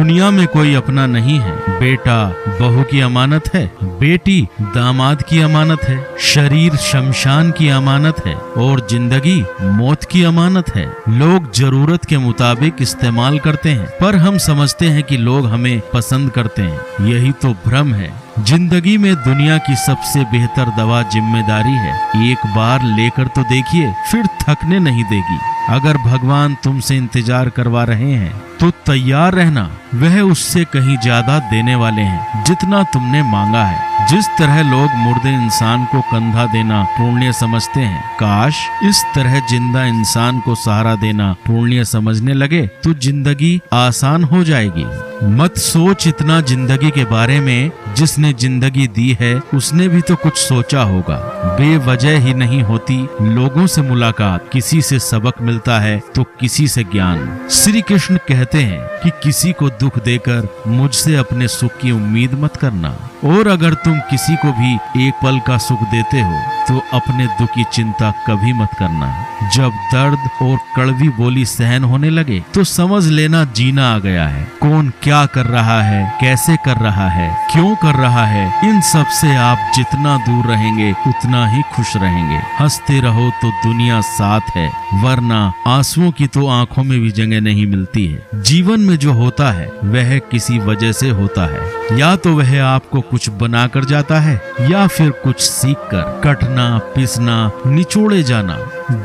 दुनिया में कोई अपना नहीं है। बेटा बहू की अमानत है, बेटी दामाद की अमानत है, शरीर शमशान की अमानत है और जिंदगी मौत की अमानत है। लोग जरूरत के मुताबिक इस्तेमाल करते हैं, पर हम समझते हैं कि लोग हमें पसंद करते हैं। यही तो भ्रम है। जिंदगी में दुनिया की सबसे बेहतर दवा जिम्मेदारी है। एक बार लेकर तो देखिए, फिर थकने नहीं देगी। अगर भगवान तुमसे इंतजार करवा रहे हैं तो तैयार रहना, वह उससे कहीं ज्यादा देने वाले हैं जितना तुमने मांगा है। जिस तरह लोग मुर्दे इंसान को कंधा देना पुण्य समझते हैं, काश इस तरह जिंदा इंसान को सहारा देना पुण्य समझने लगे तो जिंदगी आसान हो जाएगी। मत सोच इतना जिंदगी के बारे में, जिसने जिंदगी दी है उसने भी तो कुछ सोचा होगा। बेवजह ही नहीं होती लोगों से मुलाकात, किसी से सबक मिलता है तो किसी से ज्ञान। श्री कृष्ण कहते हैं कि किसी को दुख देकर मुझसे अपने सुख की उम्मीद मत करना, और अगर तुम किसी को भी एक पल का सुख देते हो तो अपने दुख की चिंता कभी मत करना। जब दर्द और कड़वी बोली सहन होने लगे तो समझ लेना जीना आ गया है। कौन क्या कर रहा है, कैसे कर रहा है, क्यों कर रहा है, इन सब से आप जितना दूर रहेंगे उतना ही खुश रहेंगे। हंसते रहो तो दुनिया साथ है, वरना आंसुओं की तो आंखों में भी जगह नहीं मिलती है। जीवन में जो होता है वह किसी वजह से होता है, या तो वह आपको कुछ बना कर जाता है या फिर कुछ सीख कर। कटना, पिसना, निचोड़े जाना,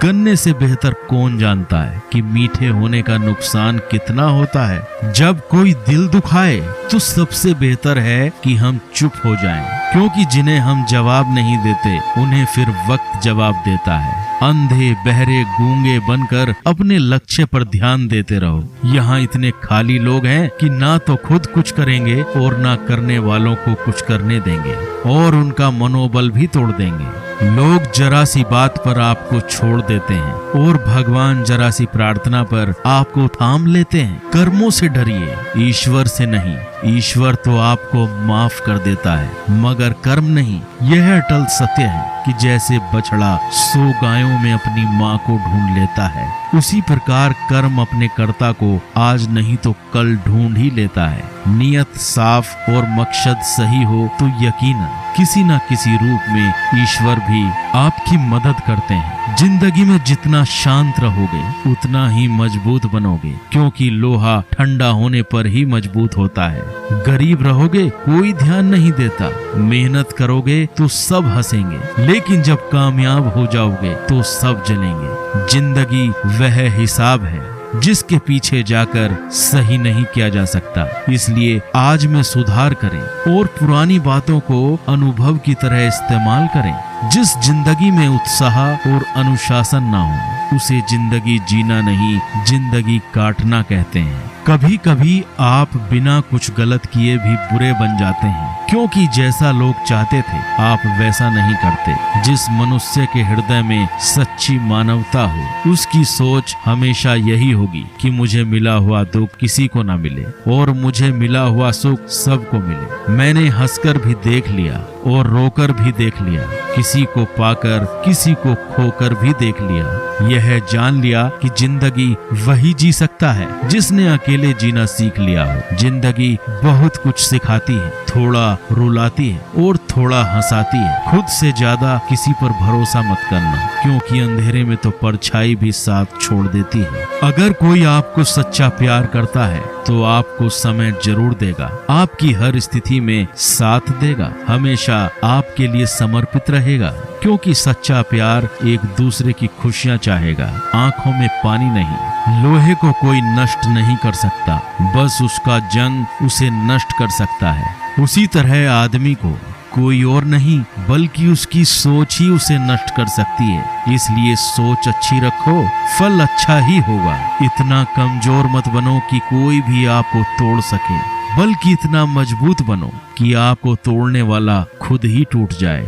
गन्ने से बेहतर कौन जानता है कि मीठे होने का नुकसान कितना होता है। जब कोई दिल दुखाए तो सबसे बेहतर है कि हम चुप हो जाएं, क्योंकि जिन्हें हम जवाब नहीं देते उन्हें फिर वक्त जवाब देता है। अंधे बहरे गूंगे बनकर अपने लक्ष्य पर ध्यान देते रहो। यहाँ इतने खाली लोग हैं कि ना तो खुद कुछ करेंगे और ना करने वालों को कुछ करने देंगे, और उनका मनोबल भी तोड़ देंगे। लोग जरा सी बात पर आपको छोड़ देते हैं और भगवान जरा सी प्रार्थना पर आपको थाम लेते हैं। कर्मों से डरिए, ईश्वर से नहीं। ईश्वर तो आपको माफ कर देता है मगर कर्म नहीं। यह अटल सत्य है कि जैसे बछड़ा 100 गायों में अपनी माँ को ढूंढ लेता है, उसी प्रकार कर्म अपने कर्ता को आज नहीं तो कल ढूंढ ही लेता है। नियत साफ और मकसद सही हो तो यकीनन किसी न किसी रूप में ईश्वर भी आपकी मदद करते हैं। जिंदगी में जितना शांत रहोगे उतना ही मजबूत बनोगे, क्योंकि लोहा ठंडा होने पर ही मजबूत होता है। गरीब रहोगे कोई ध्यान नहीं देता, मेहनत करोगे तो सब हंसेंगे, लेकिन जब कामयाब हो जाओगे तो सब जलेंगे। जिंदगी वह हिसाब है जिसके पीछे जाकर सही नहीं किया जा सकता। इसलिए आज में सुधार करें और पुरानी बातों को अनुभव की तरह इस्तेमाल करें। जिस जिंदगी में उत्साह और अनुशासन ना हो उसे जिंदगी जीना नहीं, जिंदगी काटना कहते हैं। कभी कभी आप बिना कुछ गलत किए भी बुरे बन जाते हैं, क्योंकि जैसा लोग चाहते थे आप वैसा नहीं करते। जिस मनुष्य के हृदय में सच्ची मानवता हो उसकी सोच हमेशा यही होगी कि मुझे मिला हुआ दुख किसी को ना मिले और मुझे मिला हुआ सुख सबको मिले। मैंने हंसकर भी देख लिया और रोकर भी देख लिया, किसी को पाकर किसी को खोकर भी देख लिया। यह जान लिया कि जिंदगी वही जी सकता है जिसने अकेले जीना सीख लिया हो। जिंदगी बहुत कुछ सिखाती है, थोड़ा रुलाती है और थोड़ा हंसाती है। खुद से ज्यादा किसी पर भरोसा मत करना, क्योंकि अंधेरे में तो परछाई भी साथ छोड़ देती है। अगर कोई आपको सच्चा प्यार करता है तो आपको समय जरूर देगा, आपकी हर स्थिति में साथ देगा, हमेशा आपके लिए समर्पित रहेगा, क्योंकि सच्चा प्यार एक दूसरे की खुशियां चाहेगा, आंखों में पानी नहीं। लोहे को कोई नष्ट नहीं कर सकता, बस उसका जंग उसे नष्ट कर सकता है। उसी तरह आदमी को कोई और नहीं बल्कि उसकी सोच ही उसे नष्ट कर सकती है। इसलिए सोच अच्छी रखो, फल अच्छा ही होगा। इतना कमजोर मत बनो कि कोई भी आपको तोड़ सके, बल्कि इतना मजबूत बनो कि आपको तोड़ने वाला खुद ही टूट जाए।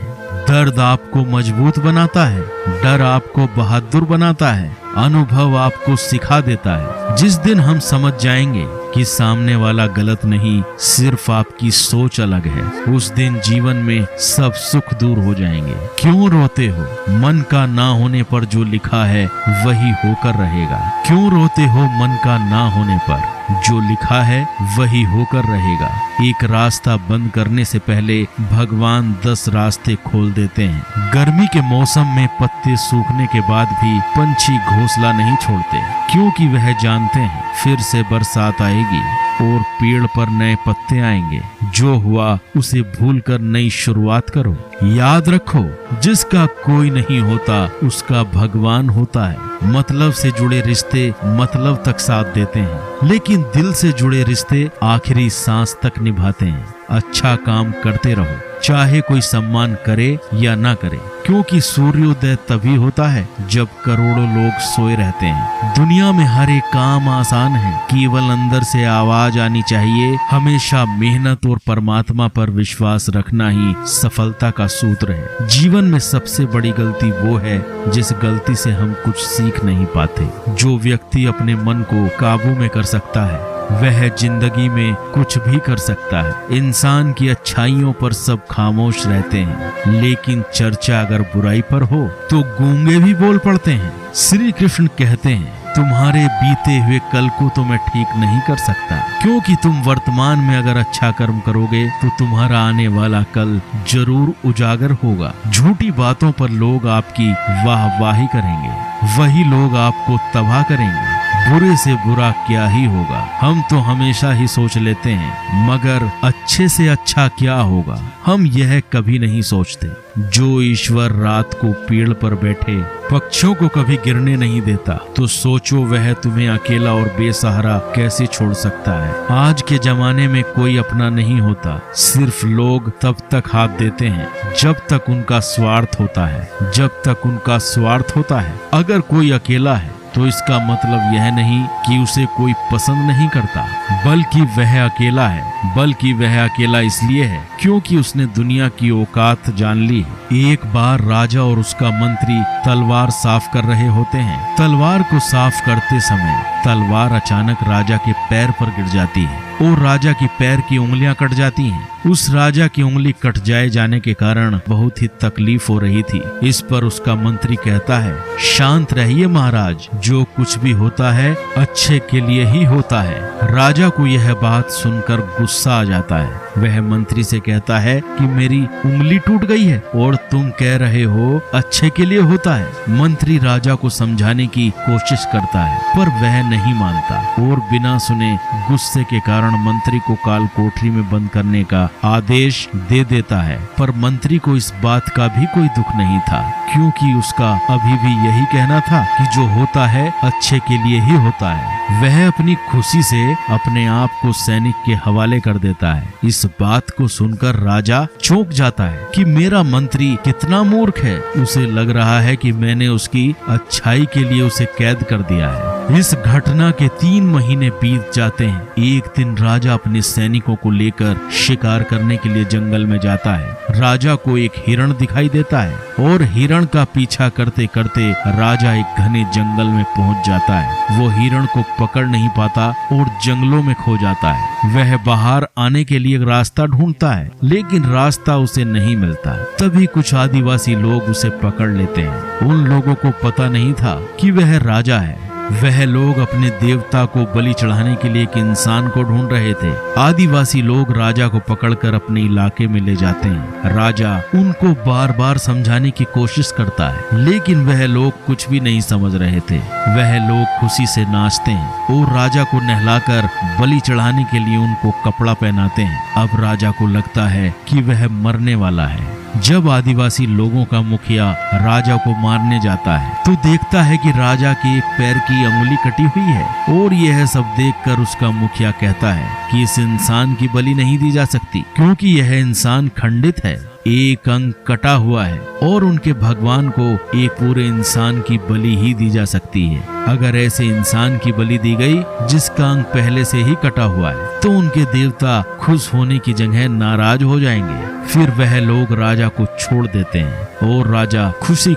दर्द आपको मजबूत बनाता है, डर आपको बहादुर बनाता है, अनुभव आपको सिखा देता है। जिस दिन हम समझ जाएंगे कि सामने वाला गलत नहीं, सिर्फ आपकी सोच अलग है, उस दिन जीवन में सब सुख दूर हो जाएंगे। क्यों रोते हो? मन का ना होने पर जो लिखा है वही होकर रहेगा। क्यों रोते हो मन का ना होने पर? जो लिखा है वही होकर रहेगा। एक रास्ता बंद करने से पहले भगवान 10 रास्ते खोल देते हैं। गर्मी के मौसम में पत्ते सूखने के बाद भी पंछी घोंसला नहीं छोड़ते, क्योंकि वह जानते हैं फिर से बरसात आएगी और पेड़ पर नए पत्ते आएंगे। जो हुआ उसे भूलकर नई शुरुआत करो। याद रखो, जिसका कोई नहीं होता उसका भगवान होता है। मतलब से जुड़े रिश्ते मतलब तक साथ देते हैं, लेकिन दिल से जुड़े रिश्ते आखिरी सांस तक निभाते हैं। अच्छा काम करते रहो, चाहे कोई सम्मान करे या ना करे, क्योंकि सूर्योदय तभी होता है जब करोड़ों लोग सोए रहते हैं। दुनिया में हर एक काम आसान है, केवल अंदर से आवाज आनी चाहिए। हमेशा मेहनत और परमात्मा पर विश्वास रखना ही सफलता का सूत्र है। जीवन में सबसे बड़ी गलती वो है जिस गलती से हम कुछ सीख नहीं पाते। जो व्यक्ति अपने मन को काबू में कर सकता है वह जिंदगी में कुछ भी कर सकता है। इंसान की अच्छाइयों पर सब खामोश रहते हैं, लेकिन चर्चा अगर बुराई पर हो तो गूंगे भी बोल पड़ते हैं। श्री कृष्ण कहते हैं, तुम्हारे बीते हुए कल को तो मैं ठीक नहीं कर सकता, क्योंकि तुम वर्तमान में अगर अच्छा कर्म करोगे तो तुम्हारा आने वाला कल जरूर उजागर होगा। झूठी बातों पर लोग आपकी वाहवाही करेंगे, वही लोग आपको तबाह करेंगे। बुरे से बुरा क्या ही होगा, हम तो हमेशा ही सोच लेते हैं, मगर अच्छे से अच्छा क्या होगा हम यह कभी नहीं सोचते। जो ईश्वर रात को पेड़ पर बैठे पक्षियों को कभी गिरने नहीं देता, तो सोचो वह तुम्हें अकेला और बेसहारा कैसे छोड़ सकता है। आज के जमाने में कोई अपना नहीं होता, सिर्फ लोग तब तक हाथ देते हैं जब तक उनका स्वार्थ होता है। जब तक उनका स्वार्थ होता है, अगर कोई अकेला है तो इसका मतलब यह नहीं कि उसे कोई पसंद नहीं करता, बल्कि वह अकेला है। बल्कि वह अकेला इसलिए है क्योंकि उसने दुनिया की औकात जान ली है। एक बार राजा और उसका मंत्री तलवार साफ कर रहे होते हैं। तलवार को साफ करते समय तलवार अचानक राजा के पैर पर गिर जाती है और राजा की पैर की उंगलियां कट जाती हैं। उस राजा की उंगली कट जाने के कारण बहुत ही तकलीफ हो रही थी। इस पर उसका मंत्री कहता है, शांत रहिए महाराज, जो कुछ भी होता है अच्छे के लिए ही होता है। राजा को यह बात सुनकर गुस्सा आ जाता है। वह मंत्री से कहता है कि मेरी उंगली टूट गई है और तुम कह रहे हो अच्छे के लिए होता है। मंत्री राजा को समझाने की कोशिश करता है, पर वह नहीं मानता और बिना सुने गुस्से के कारण मंत्री को काल कोठरी में बंद करने का आदेश दे देता है। पर मंत्री को इस बात का भी कोई दुख नहीं था, क्योंकि उसका अभी भी यही कहना था कि जो होता है अच्छे के लिए ही होता है। वह अपनी खुशी से अपने आप को सैनिक के हवाले कर देता है। इस बात को सुनकर राजा चौंक जाता है कि मेरा मंत्री कितना मूर्ख है। उसे लग रहा है कि मैंने उसकी अच्छाई के लिए उसे कैद कर दिया है। इस घटना के 3 महीने बीत जाते हैं। एक दिन राजा अपने सैनिकों को लेकर शिकार करने के लिए जंगल में जाता है। राजा को एक हिरण दिखाई देता है और हिरण का पीछा करते करते राजा एक घने जंगल में पहुंच जाता है। वो हिरण को पकड़ नहीं पाता और जंगलों में खो जाता है। वह बाहर आने के लिए रास्ता ढूंढता है, लेकिन रास्ता उसे नहीं मिलता। तभी कुछ आदिवासी लोग उसे पकड़ लेते हैं। उन लोगों को पता नहीं था कि वह राजा है। वह लोग अपने देवता को बलि चढ़ाने के लिए एक इंसान को ढूंढ रहे थे। आदिवासी लोग राजा को पकड़कर अपने इलाके में ले जाते हैं। राजा उनको बार बार समझाने की कोशिश करता है, लेकिन वह लोग कुछ भी नहीं समझ रहे थे। वह लोग खुशी से नाचते हैं और राजा को नहलाकर बलि चढ़ाने के लिए उनको कपड़ा पहनाते हैं। अब राजा को लगता है कि वह मरने वाला है। जब आदिवासी लोगों का मुखिया राजा को मारने जाता है तो देखता है कि राजा के एक पैर की अंगुली कटी हुई है और यह सब देखकर उसका मुखिया कहता है कि इस इंसान की बलि नहीं दी जा सकती, क्योंकि यह इंसान खंडित है, एक अंग कटा हुआ है और उनके भगवान को एक पूरे इंसान की बलि ही दी जा सकती है। अगर ऐसे इंसान की बलि दी गई जिसका अंग पहले से ही कटा हुआ है तो उनके देवता खुश होने की जगह नाराज हो जाएंगे। फिर वह लोग राजा को छोड़ देते हैं और राजा खुशी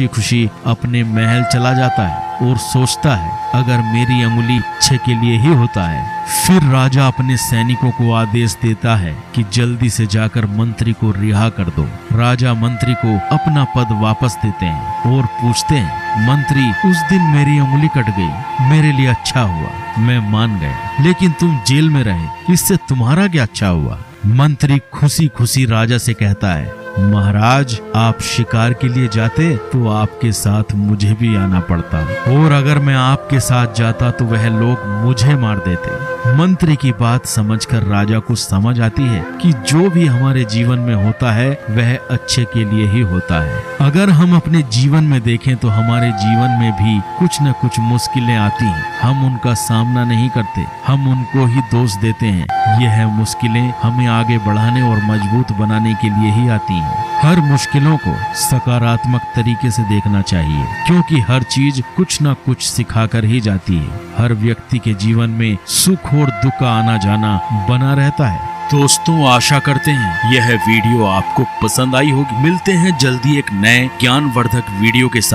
खुशी अपने महल चला जाता है। और सोचता है अगर मेरी अंगुली अच्छे के लिए ही होता है। फिर राजा अपने सैनिकों को आदेश देता है कि जल्दी से जाकर मंत्री को रिहा कर दो। राजा मंत्री को अपना पद वापस देते हैं और पूछते हैं, मंत्री उस दिन मेरी अंगुली कट गई, मेरे लिए अच्छा हुआ, मैं मान गया, लेकिन तुम जेल में रहे, इससे तुम्हारा क्या अच्छा हुआ? मंत्री खुशी खुशी राजा से कहता है, महाराज आप शिकार के लिए जाते तो आपके साथ मुझे भी आना पड़ता, और अगर मैं आपके साथ जाता तो वह लोग मुझे मार देते। मंत्री की बात समझकर राजा को समझ आती है कि जो भी हमारे जीवन में होता है वह अच्छे के लिए ही होता है। अगर हम अपने जीवन में देखें तो हमारे जीवन में भी कुछ न कुछ मुश्किलें आती हैं, हम उनका सामना नहीं करते, हम उनको ही दोष देते हैं। यह मुश्किलें हमें आगे बढ़ाने और मजबूत बनाने के लिए ही आती हैं। हर मुश्किलों को सकारात्मक तरीके से देखना चाहिए, क्योंकि हर चीज कुछ न कुछ सिखाकर ही जाती है। हर व्यक्ति के जीवन में सुख और दुख का आना जाना बना रहता है। दोस्तों, आशा करते हैं यह वीडियो आपको पसंद आई होगी। मिलते हैं जल्दी एक नए ज्ञानवर्धक वीडियो के साथ।